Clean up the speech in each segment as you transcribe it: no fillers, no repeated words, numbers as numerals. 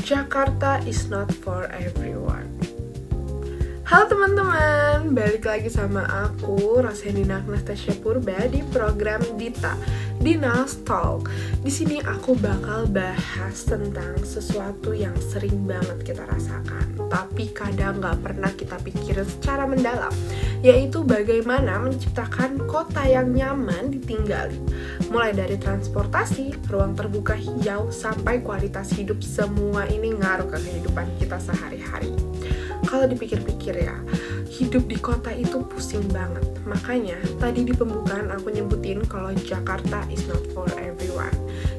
Jakarta is not for everyone. Halo teman-teman, balik lagi sama aku Rosyandina Anastasia Purba di program Dita Dina's Talk. Di sini aku bakal bahas tentang sesuatu yang sering banget kita rasakan, tapi kadang nggak pernah kita pikirin secara mendalam, yaitu bagaimana menciptakan kota yang nyaman ditinggali. Mulai dari transportasi, ruang terbuka hijau, sampai kualitas hidup, semua ini ngaruh ke kehidupan kita sehari-hari. Kalau dipikir-pikir ya, hidup di kota itu pusing banget. Makanya tadi di pembukaan aku nyebutin kalau Jakarta is not for everyone.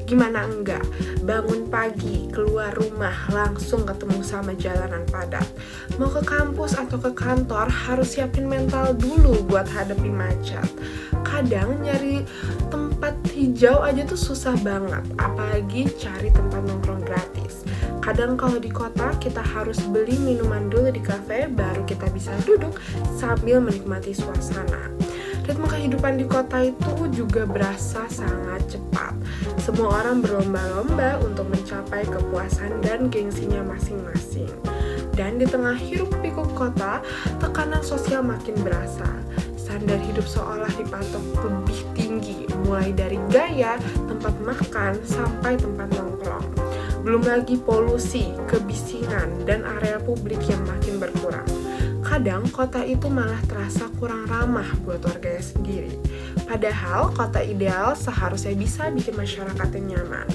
Gimana enggak, bangun pagi, keluar rumah, langsung ketemu sama jalanan padat. Mau ke kampus atau ke kantor, harus siapin mental dulu buat hadapi macet. Kadang nyari tempat hijau aja tuh susah banget, apalagi cari tempat nongkrong gratis. Kadang kalau di kota kita harus beli minuman dulu di kafe, baru kita bisa duduk sambil menikmati suasana. Ritme kehidupan di kota itu juga berasa sangat cepat. Semua orang berlomba-lomba untuk mencapai kepuasan dan gengsinya masing-masing. Dan di tengah hiruk-pikuk kota, tekanan sosial makin berasa. Standar hidup seolah dipatok lebih tinggi, mulai dari gaya, tempat makan, sampai tempat nongkrong. Belum lagi polusi, kebisingan, dan area publik yang makin berkurang. Kadang kota itu malah terasa kurang ramah buat warganya sendiri. Padahal kota ideal seharusnya bisa bikin masyarakatnya nyaman.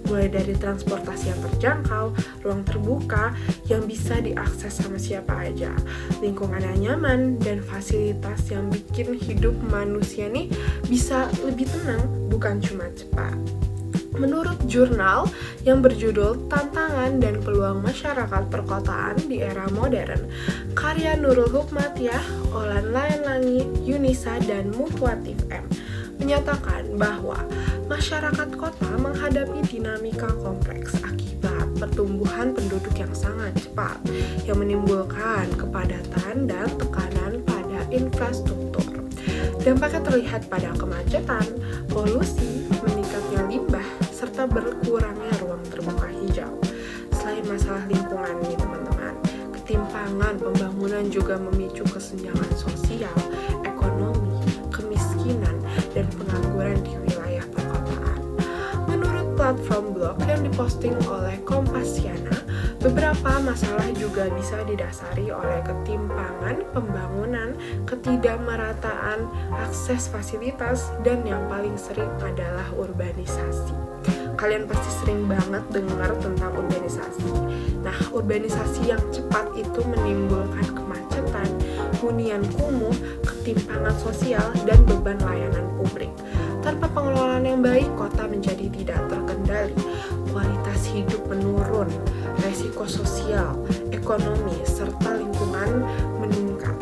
Mulai dari transportasi yang terjangkau, ruang terbuka yang bisa diakses sama siapa aja, lingkungan yang nyaman, dan fasilitas yang bikin hidup manusia nih bisa lebih tenang, bukan cuma cepat. Menurut jurnal yang berjudul Tantangan dan Peluang Masyarakat Perkotaan di Era Modern, karya Nurul Hukmatiyah, Olan Layanlangi, Yunisa, dan Muhwatif M, menyatakan bahwa masyarakat kota menghadapi dinamika kompleks akibat pertumbuhan penduduk yang sangat cepat, yang menimbulkan kepadatan dan tekanan pada infrastruktur. Dampaknya terlihat pada kemacetan, polusi, meningkatnya limbah, serta berkurangnya ruang terbuka hijau. Selain masalah lingkungan nih teman-teman, ketimpangan pembangunan juga memicu kesenjangan sosial, ekonomi, kemiskinan, dan pengangguran di wilayah perkotaan. Menurut platform blog yang diposting oleh Kompasiana, beberapa masalah juga bisa didasari oleh ketimpangan pembangunan, ketidakmerataan akses fasilitas, dan yang paling sering adalah urbanisasi. Kalian pasti sering banget dengar tentang urbanisasi. Nah, urbanisasi yang cepat itu menimbulkan kemacetan, hunian kumuh, ketimpangan sosial, dan beban layanan publik. Tanpa pengelolaan yang baik, kota menjadi tidak terkendali, kualitas hidup menurun, resiko sosial, ekonomi, serta lingkungan meningkat.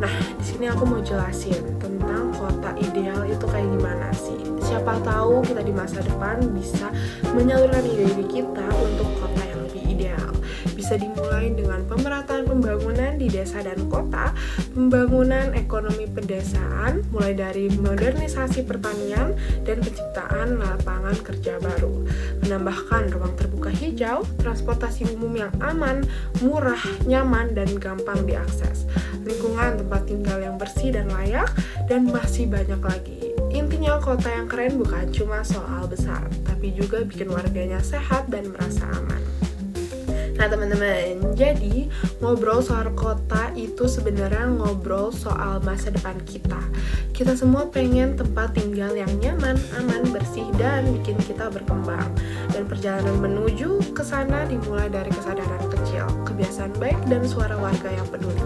Nah, di sini aku mau jelasin tentang kota ideal itu kayak gimana sih. Siapa tahu kita di masa depan bisa menyalurkan ide-ide kita untuk kota yang lebih ideal. Bisa dimulai dengan pemerataan pembangunan di desa dan kota, pembangunan ekonomi pedesaan, mulai dari modernisasi pertanian dan penciptaan lapangan kerja baru, menambahkan ruang terbuka hijau, transportasi umum yang aman, murah, nyaman, dan gampang diakses, lingkungan tempat tinggal yang bersih dan layak, dan masih banyak lagi. Intinya kota yang keren bukan cuma soal besar, tapi juga bikin warganya sehat dan merasa aman. Nah teman-teman, jadi ngobrol soal kota itu sebenarnya ngobrol soal masa depan kita. Kita semua pengen tempat tinggal yang nyaman, aman, bersih, dan bikin kita berkembang. Dan perjalanan menuju ke sana dimulai dari kesadaran kecil, kebiasaan baik, dan suara warga yang peduli.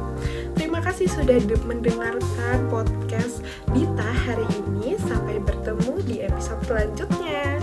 Terima kasih sudah mendengarkan podcast Dita hari ini. Sampai bertemu di episode selanjutnya.